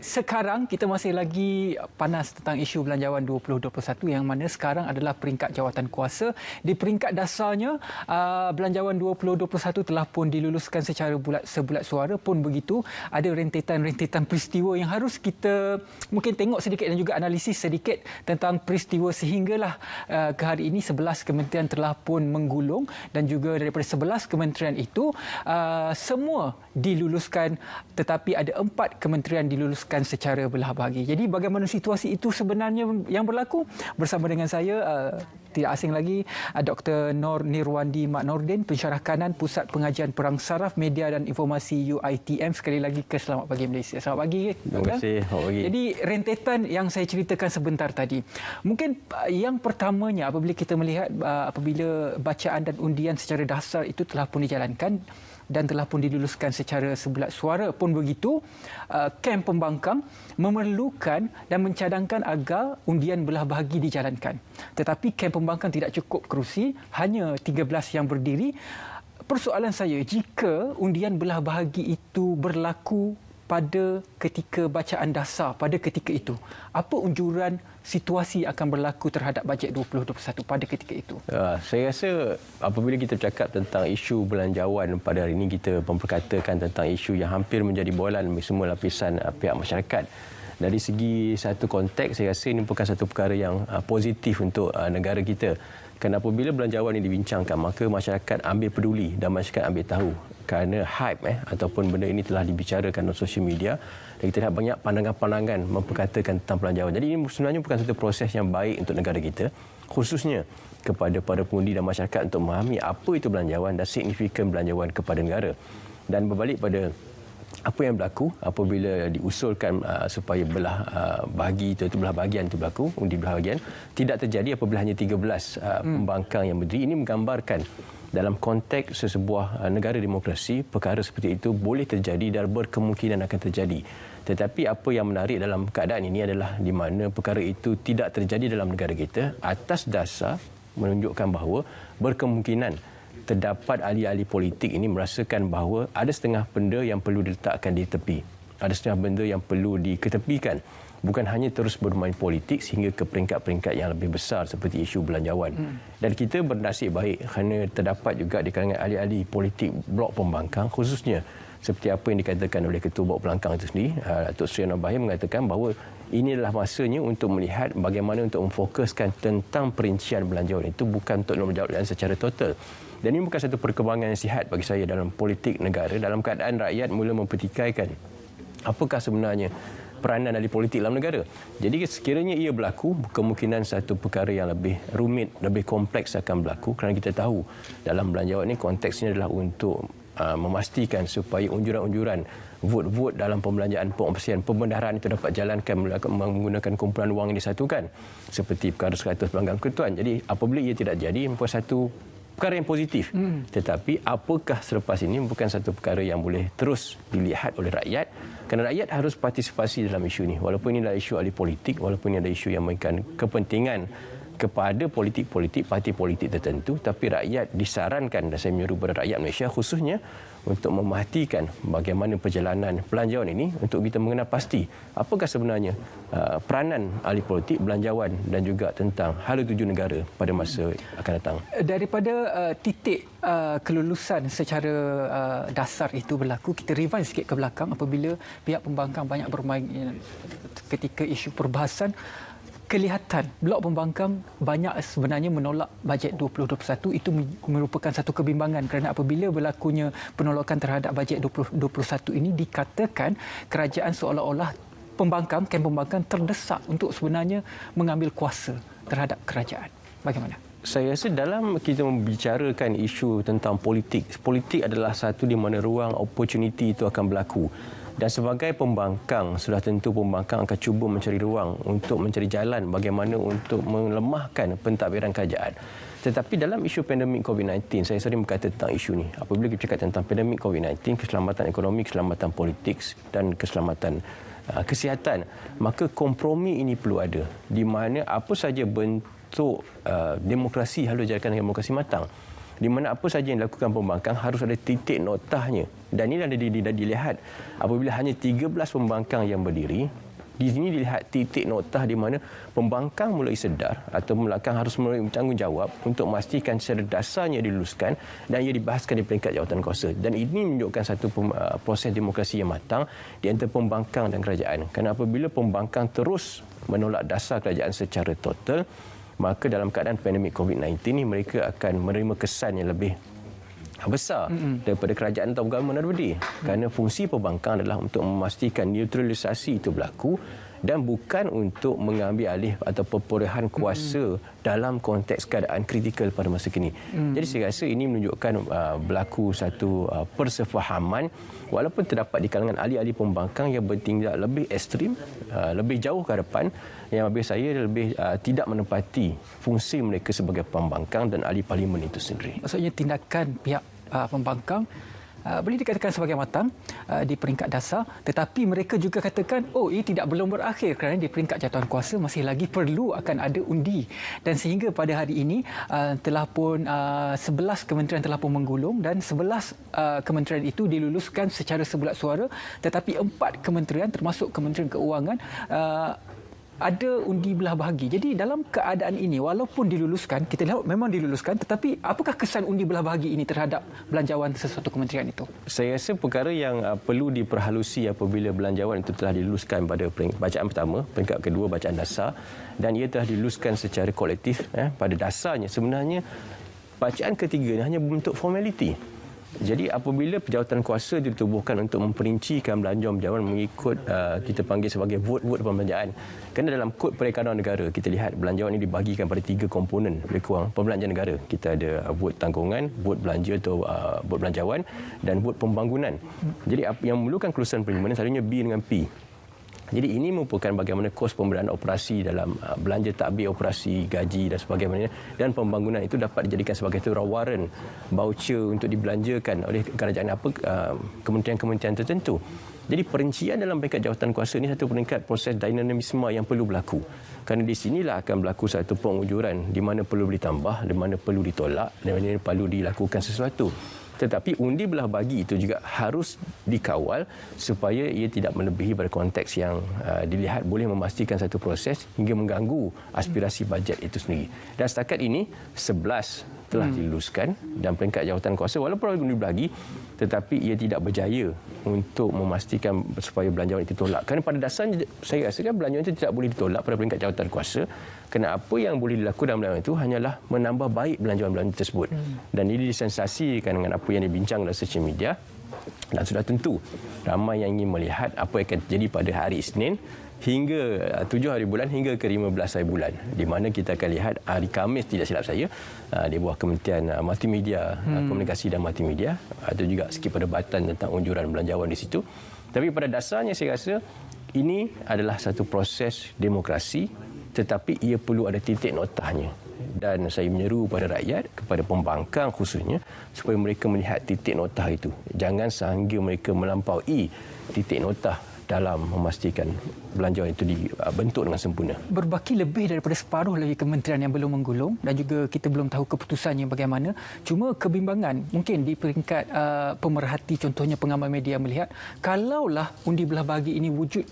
Sekarang kita masih lagi panas tentang isu belanjawan 2021 yang mana sekarang adalah peringkat jawatan kuasa. Di peringkat dasarnya, belanjawan 2021 telah pun diluluskan secara sebulat suara. Pun begitu, ada rentetan-rentetan peristiwa yang harus kita mungkin tengok sedikit dan juga analisis sedikit tentang peristiwa sehinggalah ke hari ini 11 kementerian telah pun menggulung dan juga daripada 11 kementerian itu semua diluluskan, tetapi ada 4 kementerian diluluskan secara belah bagi. Jadi bagaimana situasi itu sebenarnya yang berlaku? Bersama dengan saya, tidak asing lagi, Dr. Nor Nirwandi Mak Nordin, Pensyarah Kanan Pusat Pengajian Perang Saraf Media dan Informasi UiTM. Sekali lagi Selamat Pagi Malaysia. Selamat pagi. Terima kasih. Selamat pagi. Jadi rentetan yang saya ceritakan sebentar tadi. Mungkin yang pertamanya apabila kita melihat apabila bacaan dan undian secara dasar itu telah pun dijalankan dan telah pun diluluskan secara sebulat suara. Pun begitu, kem pembangkang memerlukan dan mencadangkan agar undian belah bahagi dijalankan. Tetapi kem pembangkang tidak cukup kerusi, hanya 13 yang berdiri. Persoalan saya, jika undian belah bahagi itu berlaku pada ketika bacaan dasar, pada ketika itu, apa unjuran situasi akan berlaku terhadap bajet 2021 pada ketika itu? Saya rasa apabila kita bercakap tentang isu belanjawan pada hari ini, kita memperkatakan tentang isu yang hampir menjadi bolan semua lapisan pihak masyarakat. Dari segi satu konteks, saya rasa ini bukan satu perkara yang positif untuk negara kita. Kerana apabila belanjawan ini dibincangkan, maka masyarakat ambil peduli dan masyarakat ambil tahu. Kerana hype ataupun benda ini telah dibicarakan dalam sosial media dan kita lihat banyak pandangan-pandangan memperkatakan tentang belanjawan. Jadi ini sebenarnya bukan satu proses yang baik untuk negara kita, khususnya kepada para pengundi dan masyarakat untuk memahami apa itu belanjawan dan signifikan belanjawan kepada negara. Dan berbalik pada apa yang berlaku apabila diusulkan supaya belah bahagi itu belah bahagian itu berlaku, undi belah bahagian tidak terjadi apabila hanya 13 pembangkang yang berdiri. Ini menggambarkan dalam konteks sesebuah negara demokrasi, perkara seperti itu boleh terjadi dan berkemungkinan akan terjadi. Tetapi apa yang menarik dalam keadaan ini adalah di mana perkara itu tidak terjadi dalam negara kita atas dasar menunjukkan bahawa berkemungkinan terdapat ahli-ahli politik ini merasakan bahawa ada setengah benda yang perlu diletakkan di tepi. Ada setengah benda yang perlu diketepikan. Bukan hanya terus bermain politik sehingga ke peringkat-peringkat yang lebih besar seperti isu belanjawan. Dan kita bernasib baik kerana terdapat juga di kalangan ahli-ahli politik blok pembangkang, khususnya seperti apa yang dikatakan oleh Ketua Blok Pembangkang itu sendiri, Datuk Seri Anwar Ibrahim, mengatakan bahawa ini adalah masanya untuk melihat bagaimana untuk memfokuskan tentang perincian belanjawan itu, bukan untuk menjawab secara total. Dan ini bukan satu perkembangan yang sihat bagi saya dalam politik negara, dalam keadaan rakyat mula mempertikaikan apakah sebenarnya peranan ahli politik dalam negara. Jadi sekiranya ia berlaku, kemungkinan satu perkara yang lebih rumit, lebih kompleks akan berlaku kerana kita tahu dalam belanjawan ini konteksnya adalah untuk memastikan supaya unjuran-unjuran vote-vote dalam pembelanjaan pengoperasian pembendaharaan itu dapat jalankan menggunakan kumpulan wang yang disatukan seperti perkara 100 pelanggan ketuan. Jadi apabila ia tidak jadi, merupakan satu perkara yang positif. Tetapi apakah selepas ini bukan satu perkara yang boleh terus dilihat oleh rakyat, kerana rakyat harus partisipasi dalam isu ini. Walaupun ini adalah isu ahli politik, walaupun ini adalah isu yang memberikan kepentingan kepada politik-politik, parti politik tertentu, tapi rakyat disarankan, dan saya menyuruh kepada rakyat Malaysia khususnya untuk memerhatikan bagaimana perjalanan belanjawan ini untuk kita mengenal pasti apakah sebenarnya peranan ahli politik, belanjawan dan juga tentang hala tuju negara pada masa akan datang. Daripada titik kelulusan secara dasar itu berlaku, kita rewind sikit ke belakang apabila pihak pembangkang banyak bermain ketika isu perbahasan. Kelihatan blok pembangkang banyak sebenarnya menolak bajet 2021. Itu merupakan satu kebimbangan kerana apabila berlakunya penolakan terhadap bajet 2021 ini, dikatakan kerajaan seolah-olah kem pembangkang terdesak untuk sebenarnya mengambil kuasa terhadap kerajaan. Bagaimana? Saya rasa dalam kita membicarakan isu tentang politik, politik adalah satu di mana ruang opportunity itu akan berlaku. Dan sebagai pembangkang, sudah tentu pembangkang akan cuba mencari ruang untuk mencari jalan bagaimana untuk melemahkan pentadbiran kerajaan. Tetapi dalam isu pandemik COVID-19, saya sering berkata tentang isu ini. Apabila kita cakap tentang pandemik COVID-19, keselamatan ekonomi, keselamatan politik dan keselamatan kesihatan, maka kompromi ini perlu ada. Di mana apa saja bentuk demokrasi harus dijadikan demokrasi matang. di mana apa saja yang dilakukan pembangkang harus ada titik notahnya. Dan ini dah dilihat apabila hanya 13 pembangkang yang berdiri. Di sini dilihat titik notah di mana pembangkang mulai sedar atau pembangkang harus mulai bertanggungjawab untuk memastikan secara dasarnya diluluskan dan ia dibahaskan di peringkat jawatankuasa. Dan ini menunjukkan satu proses demokrasi yang matang di antara pembangkang dan kerajaan. Kerana apabila pembangkang terus menolak dasar kerajaan secara total, maka dalam keadaan pandemik COVID-19 ini mereka akan menerima kesan yang lebih besar daripada kerajaan atau government already. Kerana fungsi pembangkang adalah untuk memastikan neutralisasi itu berlaku dan bukan untuk mengambil alih atau perolehan kuasa dalam konteks keadaan kritikal pada masa kini. Jadi saya rasa ini menunjukkan berlaku satu persefahaman walaupun terdapat di kalangan ahli-ahli pembangkang yang bertindak lebih ekstrim, lebih jauh ke hadapan, yang bagi saya lebih tidak menepati fungsi mereka sebagai pembangkang dan ahli parlimen itu sendiri. Maksudnya tindakan pihak pembangkang boleh dikatakan sebagai matang di peringkat dasar, tetapi mereka juga katakan ini belum berakhir kerana di peringkat jawatankuasa masih lagi perlu akan ada undi, dan sehingga pada hari ini telah pun 11 kementerian telah pun menggulung dan 11 kementerian itu diluluskan secara sebulat suara, tetapi 4 kementerian termasuk Kementerian Keuangan ada undi belah bahagi. Jadi dalam keadaan ini, walaupun diluluskan, kita lihat memang diluluskan, tetapi apakah kesan undi belah bahagi ini terhadap belanjawan sesuatu kementerian itu? Saya rasa perkara yang perlu diperhalusi apabila belanjawan itu telah diluluskan pada bacaan pertama, peringkat kedua bacaan dasar, dan ia telah diluluskan secara kolektif pada dasarnya. Sebenarnya bacaan ketiga ini hanya berbentuk formaliti. Jadi apabila jawatankuasa ditubuhkan untuk memperincikan belanjawan mengikut kita panggil sebagai vote-vote pembelanjaan. Kerana dalam kod perekonomian negara kita lihat belanjawan ini dibahagikan pada 3 komponen lebih kurang pembelanjaan negara. Kita ada vote tanggungan, vote belanja atau vote belanjawan dan vote pembangunan. Jadi yang memerlukan kelulusan parlimen selalunya B dengan P. Jadi ini merupakan bagaimana kos pemberian operasi dalam belanja takbir operasi, gaji dan sebagainya, dan pembangunan itu dapat dijadikan sebagai tawaran voucher untuk dibelanjakan oleh kerajaan kementerian-kementerian tertentu. Jadi perincian dalam peringkat jawatankuasa ini satu peringkat proses dinamisme yang perlu berlaku. Kerana di sinilah akan berlaku satu pengujuran di mana perlu ditambah, di mana perlu ditolak, di mana perlu dilakukan sesuatu. Tetapi undi belah bagi itu juga harus dikawal supaya ia tidak melebihi pada konteks yang dilihat boleh memastikan satu proses hingga mengganggu aspirasi bajet itu sendiri. Dan setakat ini 11 telah diluluskan dan peringkat jawatankuasa walaupun undi belah bagi, tetapi ia tidak berjaya untuk memastikan supaya belanjawan itu ditolak. Kerana pada dasarnya saya rasakan belanjawan itu tidak boleh ditolak pada peringkat jawatankuasa. Kerana apa yang boleh dilakukan dalam belanjawan itu hanyalah menambah baik belanjawan-belanjawan tersebut. Dan ini disensasikan dengan apa yang dibincang dalam social media. Dan sudah tentu ramai yang ingin melihat apa yang akan terjadi pada hari Isnin hingga 7 hari bulan hingga ke 15 hari bulan, di mana kita akan lihat hari Khamis tidak silap saya di bawah Kementerian Multimedia, Komunikasi dan Multimedia, ada juga sikit perdebatan tentang unjuran belanjawan di situ. Tapi pada dasarnya saya rasa ini adalah satu proses demokrasi, tetapi ia perlu ada titik notahnya. Dan saya menyeru pada rakyat, kepada pembangkang khususnya, supaya mereka melihat titik notah itu. Jangan sehingga mereka melampaui titik notah dalam memastikan belanjawan itu dibentuk dengan sempurna. Berbaki lebih daripada separuh lagi kementerian yang belum menggulung dan juga kita belum tahu keputusannya bagaimana. Cuma kebimbangan mungkin di peringkat pemerhati, contohnya pengamal media melihat kalaulah undi belah bahagi ini wujud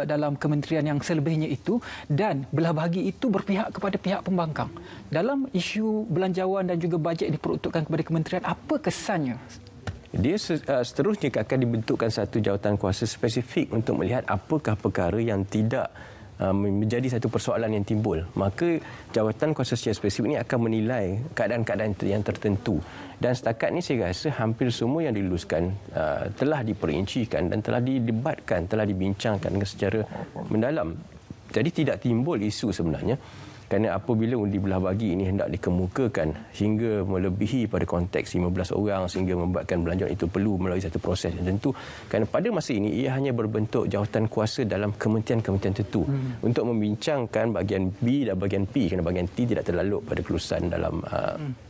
dalam kementerian yang selebihnya itu dan belah bahagi itu berpihak kepada pihak pembangkang. Dalam isu belanjawan dan juga bajet yang diperuntukkan kepada kementerian, apa kesannya? Dia seterusnya akan dibentukkan satu jawatankuasa spesifik untuk melihat apakah perkara yang tidak menjadi satu persoalan yang timbul. Maka jawatankuasa secara spesifik ini akan menilai keadaan-keadaan yang tertentu. Dan setakat ini saya rasa hampir semua yang diluluskan telah diperincikan dan telah didebatkan, telah dibincangkan secara mendalam. Jadi tidak timbul isu sebenarnya. Kerana apabila undi belah bagi ini hendak dikemukakan hingga melebihi pada konteks 15 orang sehingga membuatkan belanjawan itu perlu melalui satu proses yang tentu. Kerana pada masa ini ia hanya berbentuk jawatankuasa dalam kementerian-kementerian tertentu untuk membincangkan bahagian B dan bahagian P, kerana bahagian T tidak terlalu pada kelulusan dalam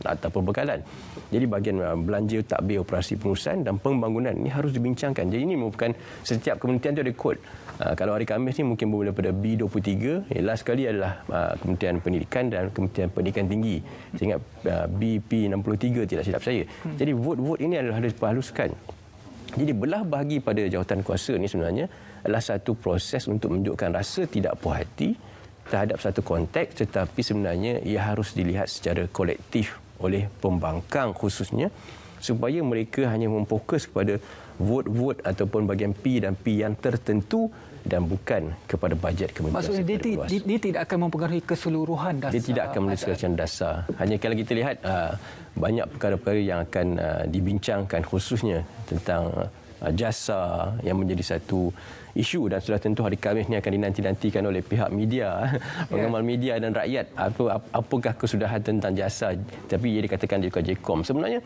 atau pembekalan. Jadi bahagian belanja takbir operasi pengurusan dan pembangunan ini harus dibincangkan. Jadi ini merupakan setiap kementerian itu ada kod Kalau hari Khamis ni mungkin bermula pada B23, last sekali adalah Kementerian Pendidikan dan Kementerian Pendidikan Tinggi. Saya ingat BP63 tidak silap saya. Jadi vote-vote ini adalah harus diperhaluskan. Jadi belah bahagi pada jawatan kuasa ni sebenarnya adalah satu proses untuk menunjukkan rasa tidak puas hati terhadap satu konteks, tetapi sebenarnya ia harus dilihat secara kolektif oleh pembangkang khususnya, supaya mereka hanya memfokus kepada vote-vote ataupun bahagian P dan P yang tertentu dan bukan kepada bajet kementerian. Maksudnya dia tidak akan mempengaruhi keseluruhan dasar. Dia tidak akan menuliskan dasar. Hanya kalau kita lihat banyak perkara-perkara yang akan dibincangkan khususnya tentang jasa yang menjadi satu isu dan sudah tentu hari Khamis ini akan dinanti-nantikan oleh pihak media, pengamal media dan rakyat. Apakah kesudahan tentang jasa? Tapi ia dikatakan di JKOM. Sebenarnya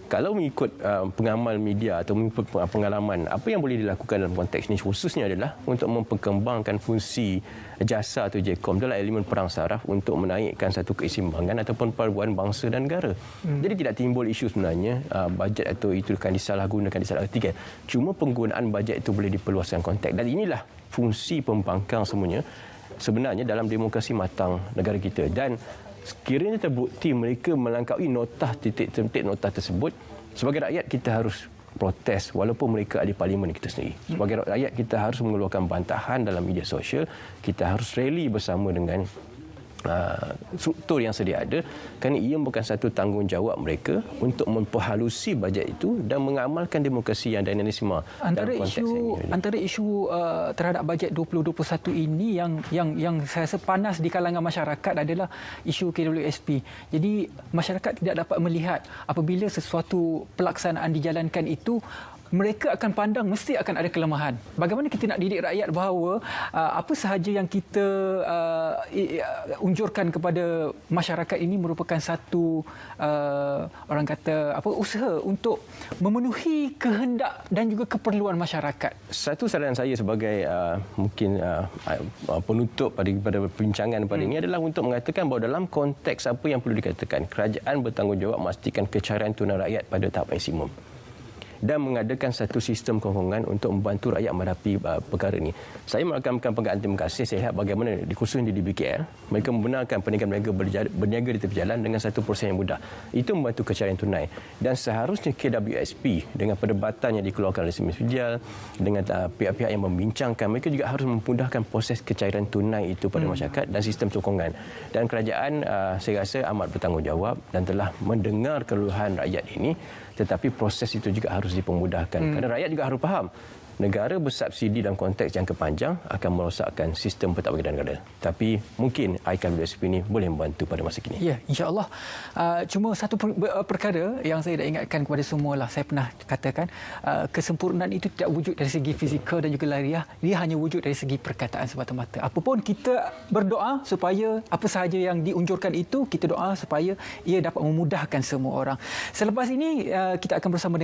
kalau mengikut pengamal media atau mengikut pengalaman, apa yang boleh dilakukan dalam konteks ini khususnya adalah untuk memperkembangkan fungsi jasa atau JKOM adalah elemen perang saraf untuk menaikkan satu keseimbangan ataupun paduan bangsa dan negara. Jadi tidak timbul isu sebenarnya bajet atau itu akan disalahgunakan, disalahartikan. Cuma penggunaan bajet itu boleh diperluaskan konteks, dan inilah fungsi pembangkang semuanya sebenarnya dalam demokrasi matang negara kita. Dan sekiranya terbukti mereka melangkaui notah titik-titik notah tersebut, sebagai rakyat kita harus protes walaupun mereka ada parlimen kita sendiri. Sebagai rakyat kita harus mengeluarkan bantahan dalam media sosial, kita harus rally bersama dengan struktur yang sedia ada, kerana ia bukan satu tanggungjawab mereka untuk memperhalusi bajet itu dan mengamalkan demokrasi yang dinamisme dalam konteks ini. Antara isu terhadap bajet 2021 ini yang saya rasa panas di kalangan masyarakat adalah isu KWSP. Jadi masyarakat tidak dapat melihat apabila sesuatu pelaksanaan dijalankan itu, mereka akan pandang mesti akan ada kelemahan. Bagaimana kita nak didik rakyat bahawa apa sahaja yang kita unjurkan kepada masyarakat ini merupakan satu orang kata usaha untuk memenuhi kehendak dan juga keperluan masyarakat. Satu saran saya sebagai mungkin penutup pada perbincangan pada ini adalah untuk mengatakan bahawa dalam konteks apa yang perlu dikatakan, kerajaan bertanggungjawab memastikan kecarian tunai rakyat pada tahap maksimum dan mengadakan satu sistem kewangan untuk membantu rakyat menghadapi perkara ini. Saya merakamkan penghargaan terima kasih. Saya lihat bagaimana khususnya di BKL, mereka membenarkan peniaga berniaga di tepi jalan dengan satu proses yang mudah. Itu membantu kecarian tunai. Dan seharusnya KWSP dengan perdebatan yang dikeluarkan oleh Semi Sijal, dengan pihak-pihak yang membincangkan, mereka juga harus memudahkan proses kecairan tunai itu pada masyarakat dan sistem sokongan. Dan kerajaan saya rasa amat bertanggungjawab dan telah mendengar keluhan rakyat ini, tetapi proses itu juga harus dipermudahkan. Kerana rakyat juga harus faham, negara bersubsidi dalam konteks jangka panjang akan merosakkan sistem pentadbiran negara. Tapi mungkin IKWSP ini boleh membantu pada masa kini. Ya, insya-Allah. Cuma satu perkara yang saya dah ingatkan kepada semua lah, saya pernah katakan, kesempurnaan itu tidak wujud dari segi fizikal dan juga lahiriah, dia hanya wujud dari segi perkataan semata-mata. Apapun kita berdoa supaya apa sahaja yang diunjurkan itu, kita doa supaya ia dapat memudahkan semua orang. Selepas ini kita akan bersama dengan